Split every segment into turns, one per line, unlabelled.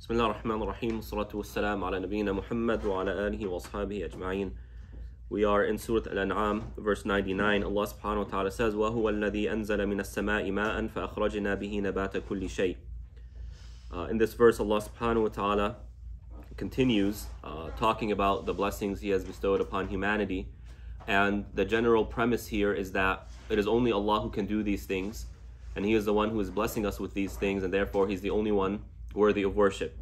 بسم الله الرحمن الرحيم والصلاة والسلام على نبينا محمد وعلى آله وأصحابه أجمعين. We are in Surah Al-An'am, verse 99. Allah subhanahu wa ta'ala says, وَهُوَ الَّذِي أَنزَلَ مِنَ السَّمَاءِ مَاءً فَأَخْرَجْنَا بِهِ نَبَاتَ كُلِّ شَيْءٍ. In this verse, Allah subhanahu wa ta'ala continues talking about the blessings He has bestowed upon humanity. And the general premise here is that it is only Allah who can do these things, and He is the one who is blessing us with these things, and therefore He's the only one worthy of worship.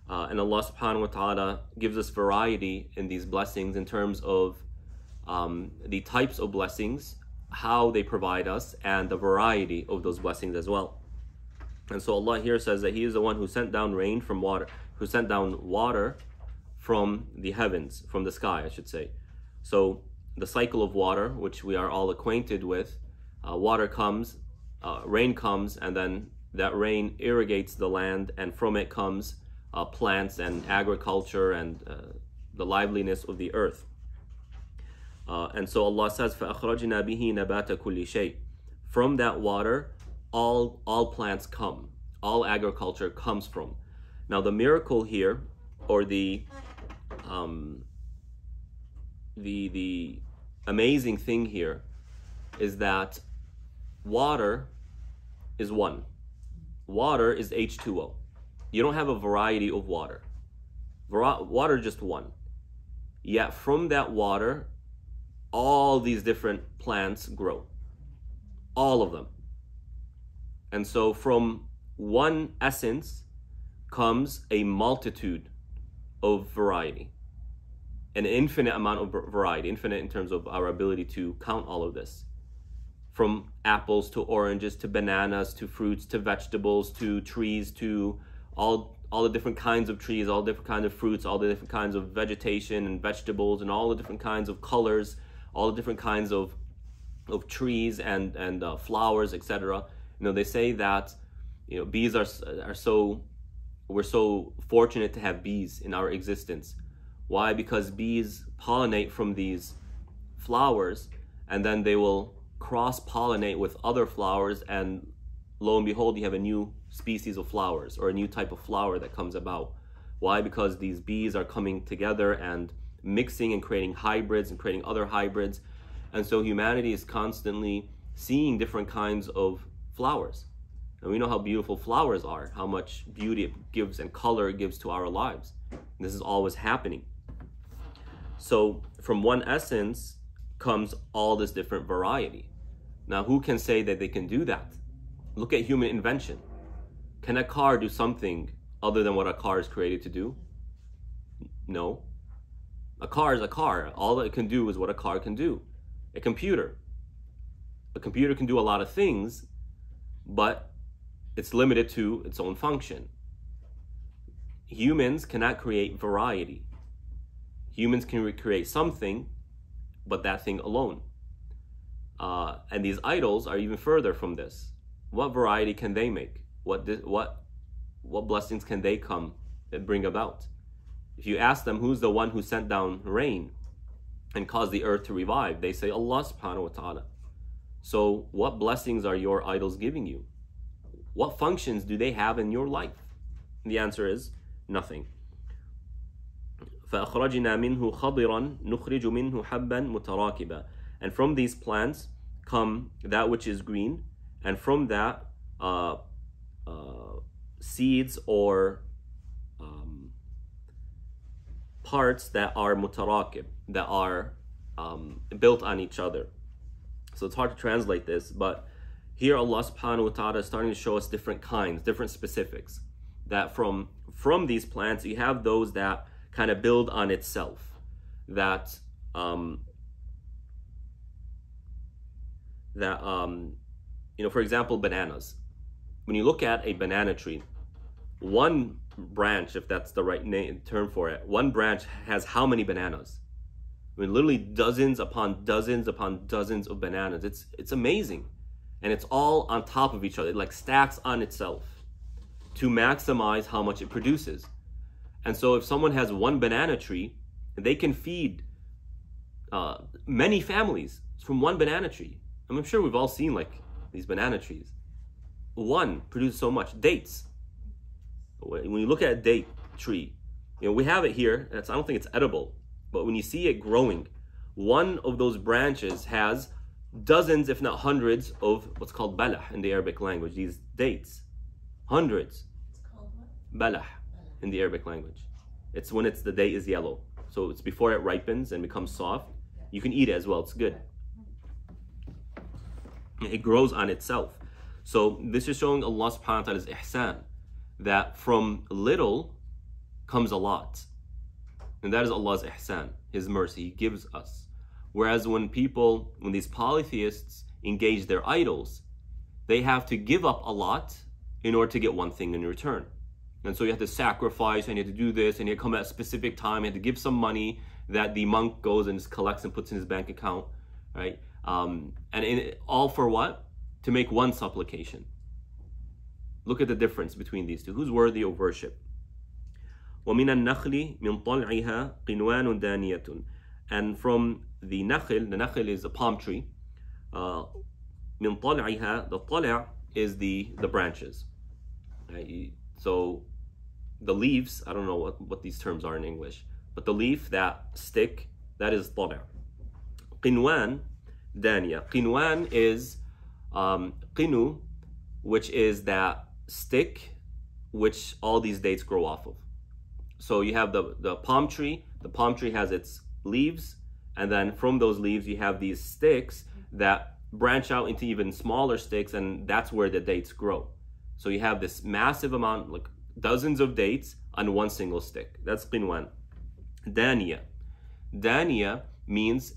And Allah subhanahu wa ta'ala gives us variety in these blessings in terms of the types of blessings, how they provide us, and the variety of those blessings as well. And so Allah here says that He is the one who sent down rain from water, who sent down water from the heavens, from the sky, I should say. So the cycle of water, which we are all acquainted with, water comes, rain comes, and then that rain irrigates the land, and from it comes plants and agriculture and the liveliness of the earth. And so Allah says, فَأَخْرَجْنَا بِهِ نَبَاتَ كُلِّ شَيْءٍ. From that water, all plants come, all agriculture comes from. Now the miracle here, or the amazing thing here, is that water is one. Water is H2O. You don't have a variety of water. Water is just one. Yet from that water, all these different plants grow. All of them. And so from one essence comes a multitude of variety. An infinite amount of variety. Infinite in terms of our ability to count all of this. From apples to oranges to bananas to fruits to vegetables to trees to all the different kinds of trees, all different kinds of fruits, all the different kinds of vegetation and vegetables, and all the different kinds of colors, all the different kinds of trees and flowers, etc. You know, they say that, you know, bees we're so fortunate to have bees in our existence. Why? Because bees pollinate from these flowers, and then they will cross-pollinate with other flowers, and lo and behold, you have a new species of flowers, or a new type of flower that comes about. Why? Because these bees are coming together and mixing and creating hybrids and creating other hybrids. And so humanity is constantly seeing different kinds of flowers. And we know how beautiful flowers are, how much beauty it gives and color it gives to our lives. And this is always happening. So from one essence comes all this different variety. Now, who can say that they can do that? Look at human invention. Can a car do something other than what a car is created to do? No. A car is a car. All that it can do is what a car can do. A computer can do a lot of things, but it's limited to its own function. Humans cannot create variety. Humans can recreate something, but that thing alone. And these idols are even further from this. What variety can they make? What blessings can they come and bring about? If you ask them who's the one who sent down rain and caused the earth to revive, they say Allah subhanahu wa ta'ala. So what blessings are your idols giving you? What functions do they have in your life? And the answer is nothing. فَأَخْرَجْنَا مِنْهُ خَضِرًا نُخْرِجُ مِنْهُ حَبًّا مُتَرَاكِبًا. And from these plants come that which is green, and from that seeds or parts that are mutarakib, that are built on each other. So it's hard to translate this, but here Allah subhanahu wa ta'ala is starting to show us different kinds, different specifics. That from these plants you have those that kind of build on itself, that you know, for example, bananas. When you look at a banana tree, one branch, if that's the right term for it, one branch has how many bananas? I mean, literally dozens upon dozens upon dozens of bananas. It's amazing. And it's all on top of each other. It like stacks on itself to maximize how much it produces. And so if someone has one banana tree, they can feed many families from one banana tree. I'm sure we've all seen like these banana trees. One produces so much. Dates. when you look at a date tree, we have it here. I don't think it's edible, but when you see it growing, one of those branches has dozens, if not hundreds, of what's called balah in the Arabic language. These dates, hundreds.
It's called what?
Balah in the Arabic language. It's when the date is yellow. So it's before it ripens and becomes soft. You can eat it as well. It's good. It grows on itself. So this is showing Allah subhanahu wa ta'ala's ihsan, that from little comes a lot. And that is Allah's ihsan, His mercy. He gives us. Whereas when these polytheists engage their idols, they have to give up a lot in order to get one thing in return. And so you have to sacrifice, and you have to do this, and you have to come at a specific time, you have to give some money that the monk goes and just collects and puts in his bank account, right? All for what? To make one supplication. Look at the difference between these two. Who's worthy of worship? وَمِنَ النَّخْلِ مِنْ طَلْعِهَا قِنْوَانٌ دَانِيَةٌ. And from the nakhl is a palm tree. مِنْ طَلْعِهَا, the طَلْع is the branches. Right? So the leaves, I don't know what these terms are in English, but the leaf, that stick, that is طَلْع. قِنْوَان دَانِيَة. قِنْوان is qinu, which is that stick which all these dates grow off of. So you have the palm tree. The palm tree has its leaves, and then from those leaves you have these sticks that branch out into even smaller sticks, and that's where the dates grow. So you have this massive amount, like dozens of dates on one single stick. That's qinwan. Daniya. Daniya means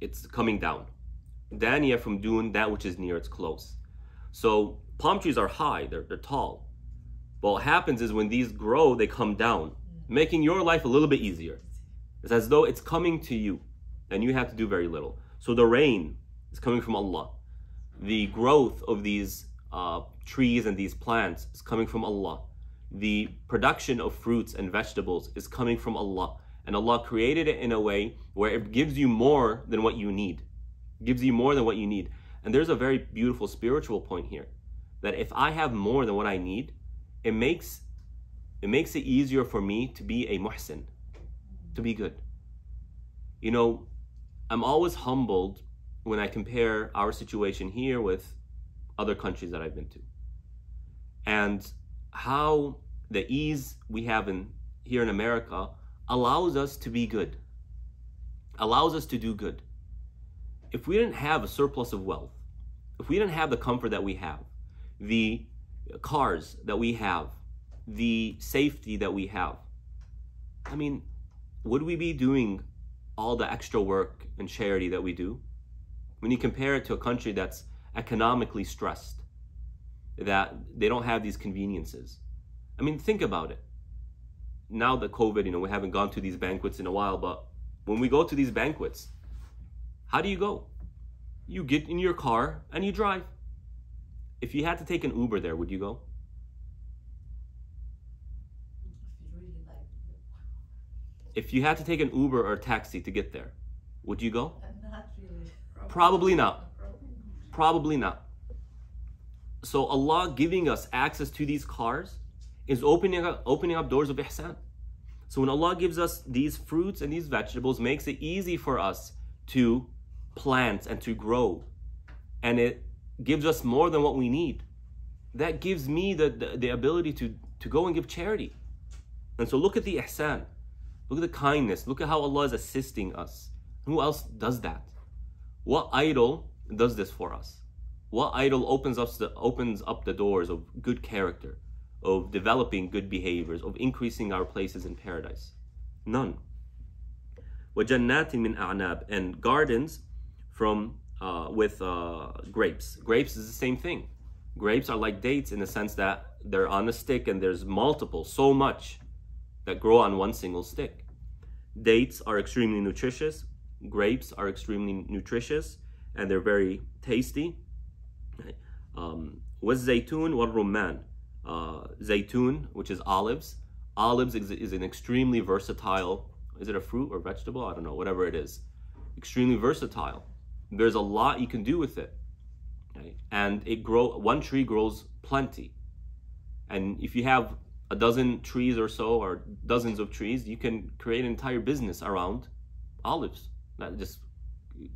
it's coming down. Daniya from doing that which is near its close. So palm trees are high, they're tall. But what happens is when these grow, they come down, making your life a little bit easier. It's as though it's coming to you, and you have to do very little. So the rain is coming from Allah. The growth of these trees and these plants is coming from Allah. The production of fruits and vegetables is coming from Allah. And Allah created it in a way where it gives you more than what you need. It gives you more than what you need. And there's a very beautiful spiritual point here, that if I have more than what I need, it makes it easier for me to be a muhsin, to be good. You know, I'm always humbled when I compare our situation here with other countries that I've been to, and how the ease we have here in America allows us to be good, allows us to do good. If we didn't have a surplus of wealth, if we didn't have the comfort that we have, the cars that we have, the safety that we have, I mean, would we be doing all the extra work and charity that we do? When you compare it to a country that's economically stressed, that they don't have these conveniences. I mean, think about it. Now that COVID, we haven't gone to these banquets in a while, but when we go to these banquets, how do you go? You get in your car and you drive. If you had to take an Uber there, would you go? If you had to take an Uber or a taxi to get there, would you go?
Not really.
Probably not. Probably not. So Allah giving us access to these cars is opening up doors of ihsan. So when Allah gives us these fruits and these vegetables, makes it easy for us to plant and to grow, and it gives us more than what we need. That gives me the ability to go and give charity. And so look at the ihsan. Look at the kindness. Look at how Allah is assisting us. Who else does that? What idol does this for us? What idol opens up the doors of good character, of developing good behaviors, of increasing our places in paradise? None. وَجَنَّاتٍ مِّنْ أَعْنَابٍ. And gardens with grapes. Grapes is the same thing. Grapes are like dates in the sense that they're on a stick and there's multiple, so much, that grow on one single stick. Dates are extremely nutritious. Grapes are extremely nutritious, and they're very tasty. وَالزَّيْتُونَ وَالرُّمَّانِ. Zaytun, which is olives. Olives is an extremely versatile, is it a fruit or vegetable? I don't know, whatever it is. Extremely versatile. There's a lot you can do with it. Right? And one tree grows plenty. And if you have a dozen trees or so, or dozens of trees, you can create an entire business around olives. Not just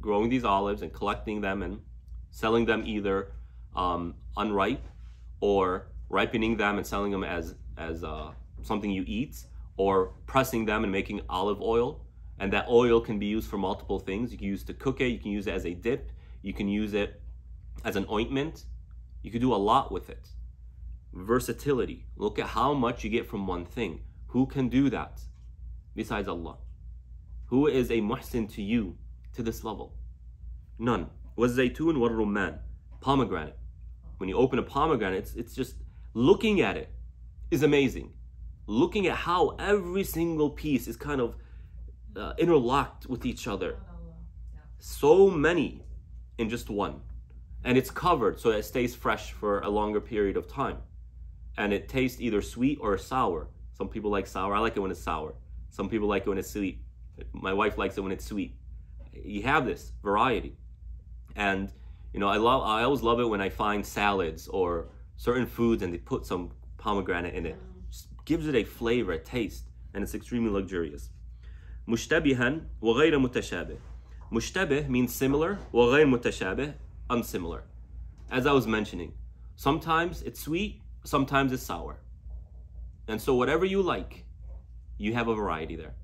growing these olives and collecting them and selling them either unripe, or ripening them and selling them as something you eat, or pressing them and making olive oil. And that oil can be used for multiple things. You can use it to cook it, you can use it as a dip, you can use it as an ointment. You can do a lot with it. Versatility. Look at how much you get from one thing. Who can do that besides Allah? Who is a muhsin to you to this level? None. وَالزَّيْتُونَ وَالرُّمَّانِ. Pomegranate. When you open a pomegranate, it's just looking at it is amazing. Looking at how every single piece is kind of interlocked with each other. So many in just one. And it's covered so it stays fresh for a longer period of time. And it tastes either sweet or sour. Some people like sour. I like it when it's sour. Some people like it when it's sweet. My wife likes it when it's sweet. You have this variety. And you know, I always love it when I find salads or certain foods and they put some pomegranate in it. Just gives it a flavor, a taste, and it's extremely luxurious. مشتبها وغير متشابه. مشتبه means similar, وغير متشابه, unsimilar. As I was mentioning, sometimes it's sweet, sometimes it's sour. And so whatever you like, you have a variety there.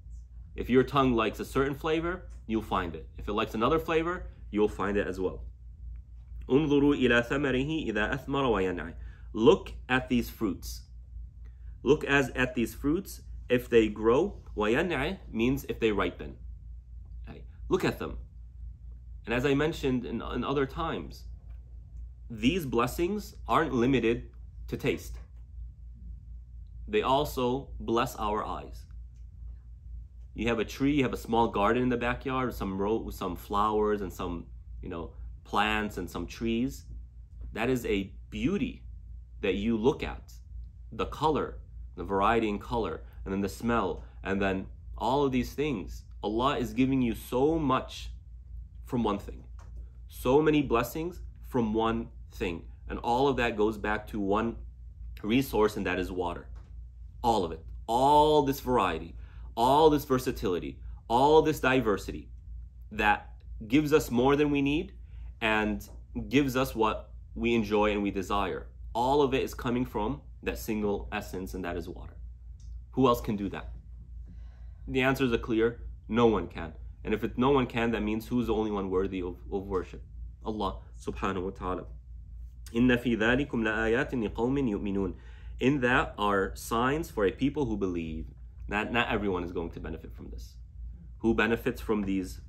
If your tongue likes a certain flavor, you'll find it. If it likes another flavor, you'll find it as well. انظروا إلى ثمره إذا أثمر وينعي. Look at these fruits. Look at these fruits if they grow. وينعي means if they ripen. Okay. Look at them. And as I mentioned in other times, these blessings aren't limited to taste. They also bless our eyes. You have a tree, you have a small garden in the backyard with some flowers and some, plants and some trees. That is a beauty that you look at. The color, the variety in color, and then the smell, and then all of these things. Allah is giving you so much from one thing. So many blessings from one thing. And all of that goes back to one resource, and that is water. All of it. All this variety, all this versatility, all this diversity that gives us more than we need and gives us what we enjoy and we desire. All of it is coming from that single essence, and that is water. Who else can do that? The answer is clear. No one can. And if no one can, that means who's the only one worthy of worship? Allah subhanahu wa ta'ala. إِنَّ فِي ذَلِكُمْ لَآيَاتٍ لِقَوْمٍ يُؤْمِنُونَ. In that are signs for a people who believe. Not everyone is going to benefit from this. Who benefits from these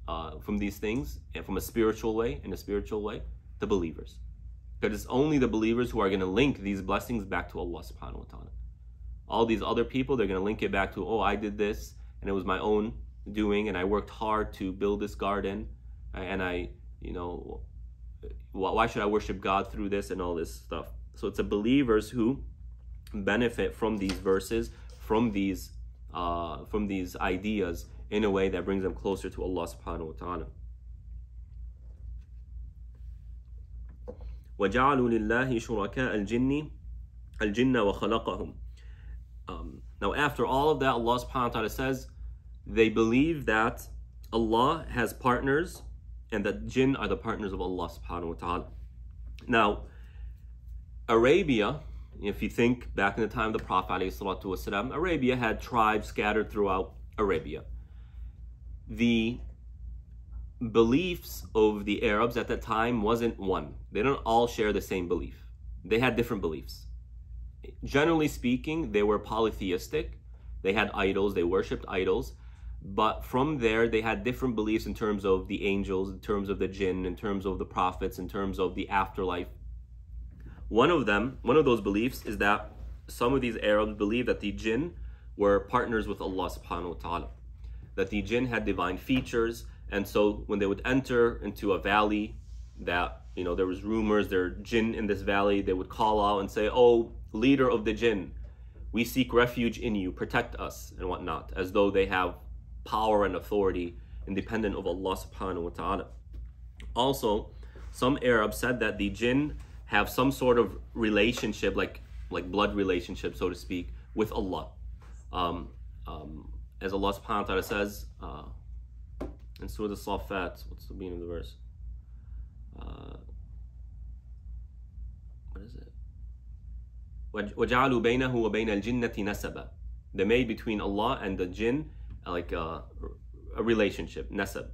things and from a spiritual way? In a spiritual way, the believers. Because it's only the believers who are going to link these blessings back to Allah subhanahu wa ta'ala. All these other people, they're going to link it back to, oh, I did this and it was my own doing and I worked hard to build this garden and why should I worship God through this and all this stuff? So it's the believers who benefit from these verses, from these ideas in a way that brings them closer to Allah subhanahu wa ta'ala. وَجَعَلُوا لِلَّهِ شُرَكَاءَ الْجِنَّ وَخَلَقَهُم. Now after all of that, Allah subhanahu wa ta'ala says they believe that Allah has partners and that jinn are the partners of Allah subhanahu wa ta'ala. Now, Arabia, if you think back in the time of the Prophet ﷺ, Arabia had tribes scattered throughout Arabia. The beliefs of the Arabs at that time wasn't one. They don't all share the same belief. They had different beliefs. Generally speaking, they were polytheistic. They had idols, they worshipped idols. But from there, they had different beliefs in terms of the angels, in terms of the jinn, in terms of the prophets, in terms of the afterlife. One of those beliefs is that some of these Arabs believed that the jinn were partners with Allah subhanahu wa ta'ala. That the jinn had divine features, and so when they would enter into a valley that, there was rumors there are jinn in this valley, they would call out and say, oh, leader of the jinn, we seek refuge in you, protect us, and whatnot, as though they have power and authority independent of Allah subhanahu wa ta'ala. Also, some Arabs said that the jinn have some sort of relationship, like like blood relationship, so to speak, with Allah. As Allah subhanahu wa ta'ala says in Surah Al-Saffat, what's the meaning of the verse? What is it? وَجَعَلُوا بَيْنَهُ وَبَيْنَ الْجِنَّةِ نَسَبًا. They made between Allah and the jinn like a relationship, nasab,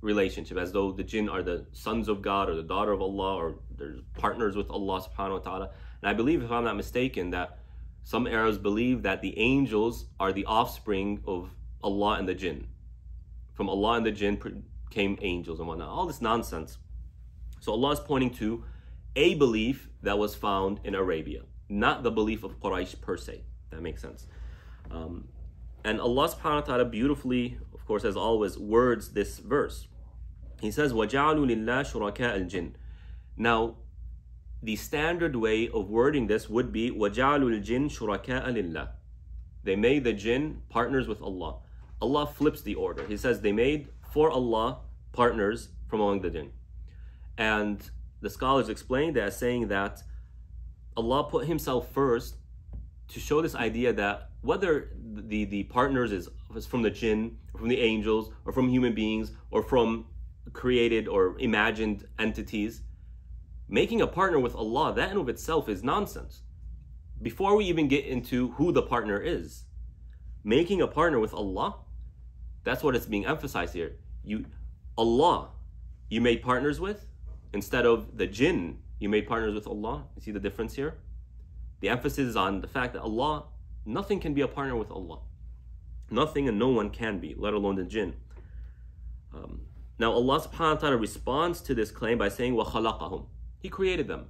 relationship, as though the jinn are the sons of God or the daughter of Allah, or they're partners with Allah subhanahu wa ta'ala. And I believe, if I'm not mistaken, that some Arabs believe that the angels are the offspring of Allah and the jinn. From Allah and the jinn came angels and whatnot. All this nonsense. So Allah is pointing to a belief that was found in Arabia, not the belief of Quraysh per se. That makes sense. And Allah subhanahu wa ta'ala beautifully, of course, as always, words this verse. He says, وَجَعَلُوا لِلَّهِ شُرَكَاءَ الْجِنِّ. Now, the standard way of wording this would be وَجَعَلُوا الْجِنِّ شُرَكَاءَ لِلَّهِ. They made the jinn partners with Allah. Allah flips the order. He says they made for Allah partners from among the jinn. And the scholars explain that as saying that Allah put himself first to show this idea that whether the partners is from the jinn, or from the angels, or from human beings, or from created or imagined entities, making a partner with Allah, that in of itself is nonsense. Before we even get into who the partner is, making a partner with Allah, that's what is being emphasized here. Allah, you made partners with, instead of the jinn, you made partners with Allah. You see the difference here? The emphasis is on the fact that Allah, nothing can be a partner with Allah. Nothing and no one can be, let alone the jinn. Now Allah subhanahu wa ta'ala responds to this claim by saying, وَخَلَقَهُمْ. He created them.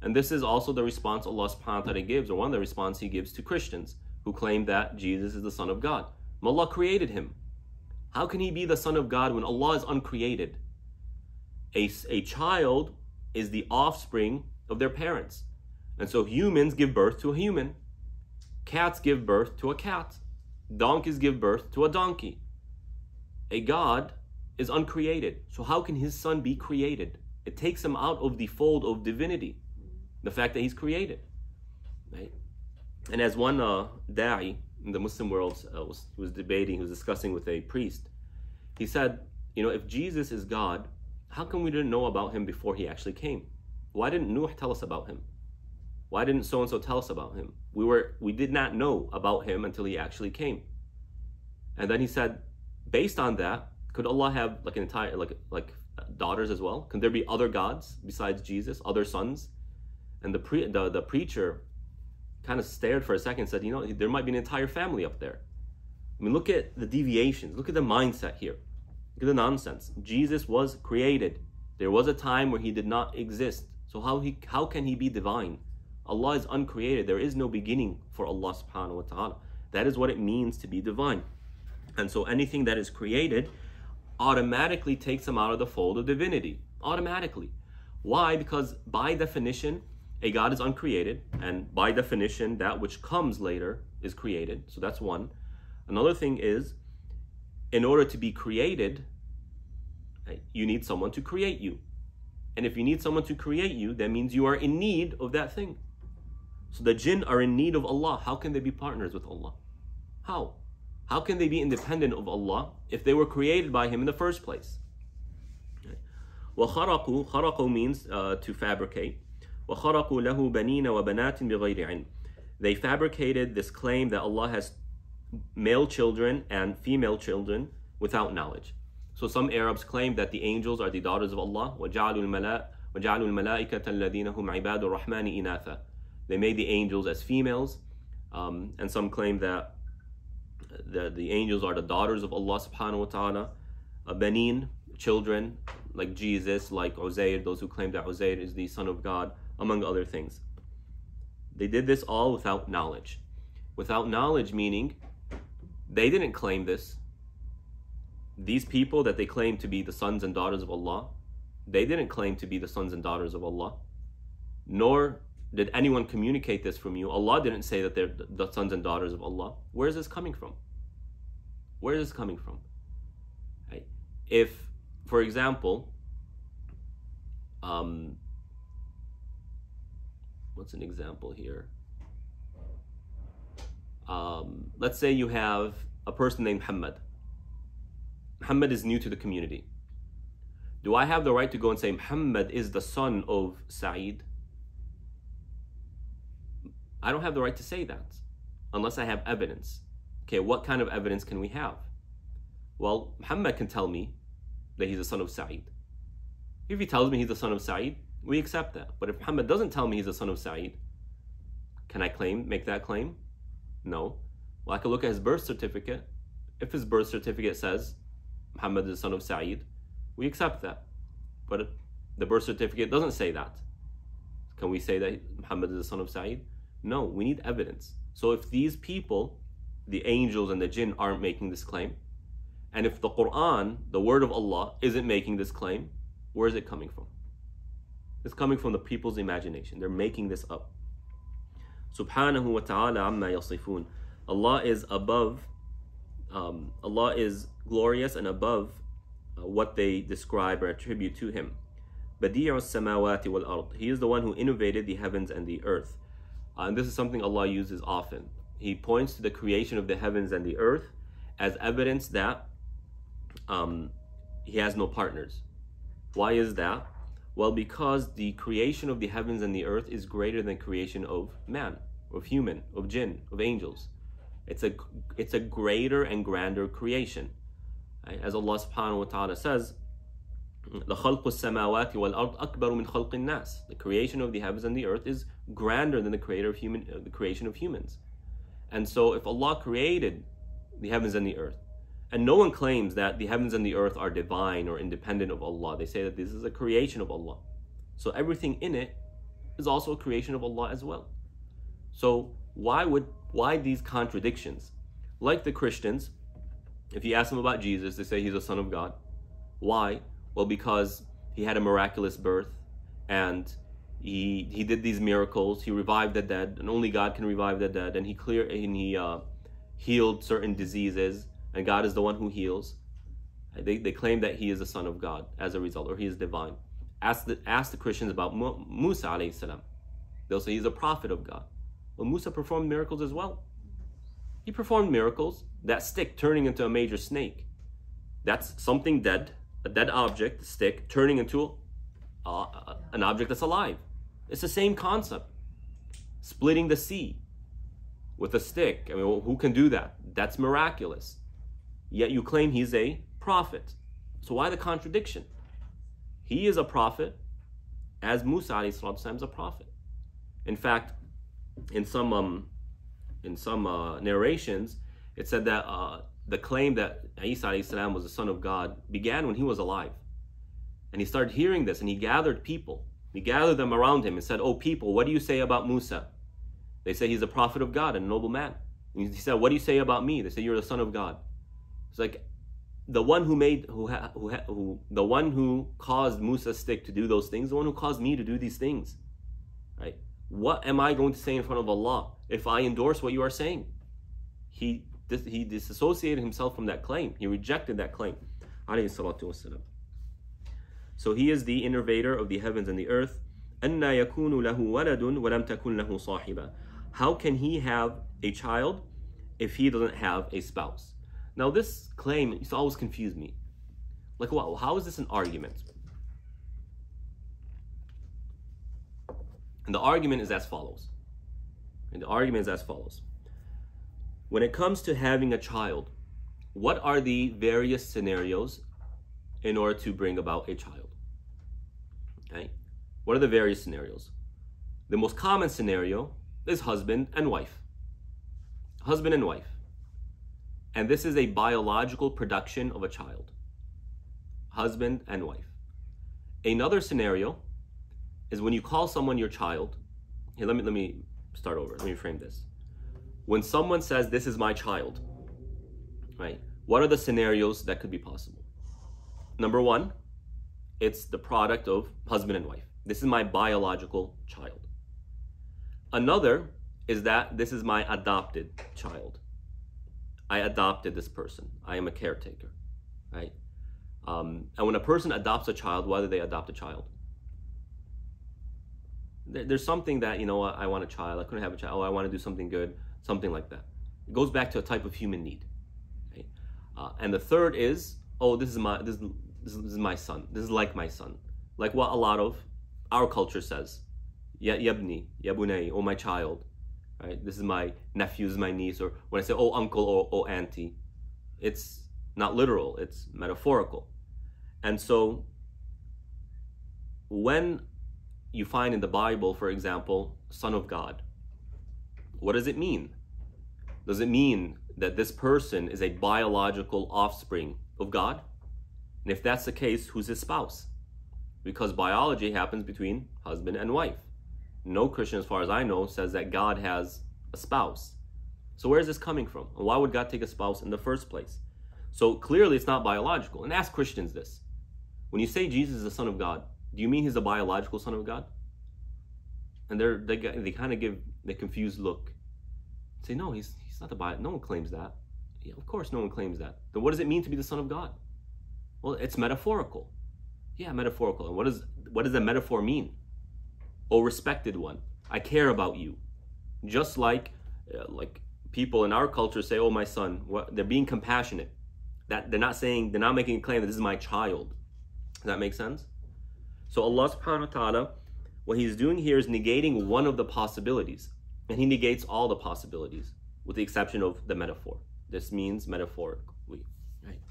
And this is also the response Allah subhanahu wa ta'ala gives, or one of the responses He gives to Christians who claim that Jesus is the Son of God. Allah created Him. How can He be the Son of God when Allah is uncreated? A child is the offspring of their parents. And so humans give birth to a human. Cats give birth to a cat. Donkeys give birth to a donkey. A God is uncreated. So how can His Son be created? It takes Him out of the fold of divinity, the fact that He's created. Right? And as one da'i in the Muslim world was debating, he was discussing with a priest, he said, if Jesus is God, how come we didn't know about Him before He actually came? Why didn't Nuh tell us about Him? Why didn't so-and-so tell us about Him? We did not know about Him until He actually came. And then he said, based on that, could Allah have like an entire, like daughters as well? Can there be other gods besides Jesus, other sons? And the preacher kind of stared for a second and said, there might be an entire family up there. I mean, look at the deviations. Look at the mindset here. Look at the nonsense. Jesus was created. There was a time where He did not exist. So how can He be divine? Allah is uncreated. There is no beginning for Allah subhanahu wa ta'ala. That is what it means to be divine. And so anything that is created automatically takes Him out of the fold of divinity. Automatically. Why? Because by definition, a God is uncreated. And by definition, that which comes later is created. So that's one. Another thing is, in order to be created, you need someone to create you. And if you need someone to create you, that means you are in need of that thing. So the jinn are in need of Allah. How can they be partners with Allah? How? How can they be independent of Allah if they were created by Him in the first place? وَخَرَقُوا, خَرَقُوا means to fabricate. وَخَرَقُوا لَهُ بَنِينَ وَبَنَاتٍ بِغَيْرِ عِلْمٍ. They fabricated this claim that Allah has male children and female children without knowledge. So some Arabs claim that the angels are the daughters of Allah. وَجَعَلُوا الْمَلَائِكَةَ الَّذِينَ هُمْ عِبَادُ الرَّحْمَنِ إِنَاثًا. They made the angels as females. And some claim that the angels are the daughters of Allah subhanahu wa ta'ala. Banin, children, like Jesus, like Uzair, those who claim that Uzair is the son of God, among other things. They did this all without knowledge. Without knowledge meaning they didn't claim this. These people that they claim to be the sons and daughters of Allah, they didn't claim to be the sons and daughters of Allah. Nor did anyone communicate this from you. Allah didn't say that they're the sons and daughters of Allah. Where is this coming from? Where is this coming from? Right? If, for example, what's an example here? Let's say you have a person named Muhammad. Muhammad is new to the community. Do I have the right to go and say Muhammad is the son of Sa'id? I don't have the right to say that unless I have evidence. Okay, what kind of evidence can we have? Well, Muhammad can tell me that he's the son of Sa'id. If he tells me he's the son of Sa'id, we accept that. But if Muhammad doesn't tell me he's the son of Sa'id, can I make that claim? No. Well, I can look at his birth certificate. If his birth certificate says Muhammad is the son of Sa'id, we accept that. But if the birth certificate doesn't say that, can we say that Muhammad is the son of Sa'id? No, we need evidence. So if these people, the angels and the jinn, aren't making this claim, and if the Quran, the word of Allah, isn't making this claim, where is it coming from? It's coming from the people's imagination. They're making this up. Subhanahu wa ta'ala amma yasifun. Allah is above, Allah is glorious and above what they describe or attribute to Him. Badi'us samawati wal ard. He is the one who innovated the heavens and the earth. And this is something Allah uses often. He points to the creation of the heavens and the earth as evidence that He has no partners. Why is that? Well, because the creation of the heavens and the earth is greater than creation of man, of human, of jinn, of angels. It's a greater and grander creation. Right? As Allah subhanahu wa ta'ala says, لَخَلْقُ السَّمَاوَاتِ وَالْأَرْضِ أَكْبَرُ مِنْ خَلْقِ النَّاسِ. The creation of the heavens and the earth is grander than the creation of humans. And so if Allah created the heavens and the earth, and no one claims that the heavens and the earth are divine or independent of Allah. They say that this is a creation of Allah. So everything in it is also a creation of Allah as well. So why these contradictions? Like the Christians, if you ask them about Jesus, they say he's a son of God. Why? Well, because he had a miraculous birth and he did these miracles. He revived the dead, and only God can revive the dead. And he healed certain diseases. And God is the one who heals. They claim that he is the son of God as a result, or he is divine. Ask the Christians about Musa alayhi salam. They'll say he's a prophet of God. Well, Musa performed miracles as well. He performed miracles. That stick turning into a major snake. That's something dead, a dead object, stick, turning into an object that's alive. It's the same concept. Splitting the sea with a stick. I mean, who can do that? That's miraculous. Yet you claim he's a prophet. So why the contradiction? He is a prophet as Musa alayhi salam is a prophet. In fact, in some narrations, it said that the claim that Isa alayhi salam was the son of God began when he was alive. And he started hearing this, and he gathered people. He gathered them around him and said, "Oh people, what do you say about Musa?" They say he's a prophet of God and a noble man. And he said, "What do you say about me?" They say, "You're the son of God." It's like the one the one who caused Musa's stick to do those things, the one who caused me to do these things, right? What am I going to say in front of Allah if I endorse what you are saying? He disassociated himself from that claim. He rejected that claim. Alayhi salatu wassalam. So he is the innovator of the heavens and the earth. أَنَّا يَكُونُ لَهُ وَلَدٌ وَلَمْ تَكُنْ لَهُ صَاحِبًا. How can he have a child if he doesn't have a spouse? Now this claim used to always confuse me. Like, wow, how is this an argument? And the argument is as follows. When it comes to having a child, what are the various scenarios in order to bring about a child? Okay? What are the various scenarios? The most common scenario is husband and wife. Husband and wife. And this is a biological production of a child. Husband and wife. Another scenario is when you call someone your child. Here, let me start over. Let me frame this. When someone says, "This is my child," right? What are the scenarios that could be possible? Number one, it's the product of husband and wife. This is my biological child. Another is that this is my adopted child. I adopted this person. I am a caretaker, right? And when a person adopts a child, why do they adopt a child? There's something that, I want a child, I couldn't have a child, I want to do something good, something like that. It goes back to a type of human need. Okay? And the third is, this is my son. This is like my son. Like what a lot of our culture says. Yabni, yabunay, my child. Right? This is my nephew, this is my niece. Or when I say, uncle or auntie, it's not literal, it's metaphorical. And so when you find in the Bible, for example, Son of God, what does it mean? Does it mean that this person is a biological offspring of God? And if that's the case, who's his spouse? Because biology happens between husband and wife. No Christian, as far as I know, says that God has a spouse. So where is this coming from? And why would God take a spouse in the first place? So clearly it's not biological. And ask Christians this. When you say Jesus is the Son of God, do you mean he's a biological Son of God? And they kind of give the confused look. Say, no, he's not the biological. No one claims that. Yeah, of course no one claims that. Then what does it mean to be the Son of God? Well, it's metaphorical. Yeah, metaphorical. And what does the metaphor mean? Oh, respected one, I care about you. Just like people in our culture say, oh, my son. They're being compassionate. That they're not making a claim that this is my child. Does that make sense? So Allah subhanahu wa ta'ala, what he's doing here is negating one of the possibilities. And he negates all the possibilities, with the exception of the metaphor. This means metaphorically. Right?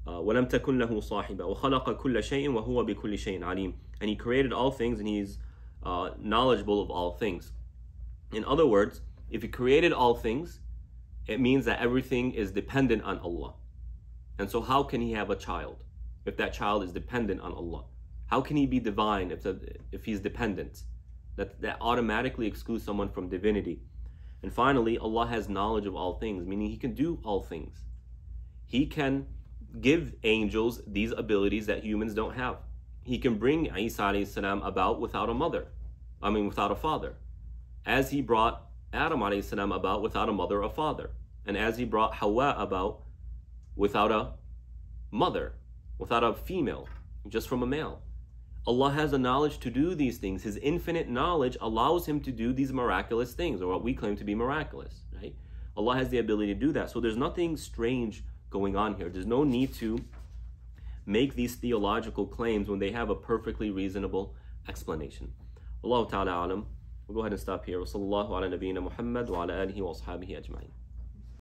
وَلَمْ تَكُنْ لَهُ صَاحِبًا وَخَلَقَ كُلَّ شَيْءٍ وَهُوَ بِكُلِّ شَيْءٍ عَلِيمٌ. And he created all things, and he's knowledgeable of all things. In other words, if he created all things, it means that everything is dependent on Allah. And so how can he have a child if that child is dependent on Allah? How can he be divine if he's dependent? That automatically excludes someone from divinity. And finally, Allah has knowledge of all things, meaning he can do all things. He can give angels these abilities that humans don't have. He can bring Isa alayhi salam about without a father. As he brought Adam alayhi salam about without a mother or father. And as he brought Hawa about without a mother, without a female, just from a male. Allah has the knowledge to do these things. His infinite knowledge allows him to do these miraculous things, or what we claim to be miraculous, right? Allah has the ability to do that. So there's nothing strange going on here. There's no need to make these theological claims when they have a perfectly reasonable explanation. Allahu ta'ala alam. We'll go ahead and stop here. Wa sallallahu ala nabiyyina Muhammad wa ala alihi wa ashabihi ajma'in.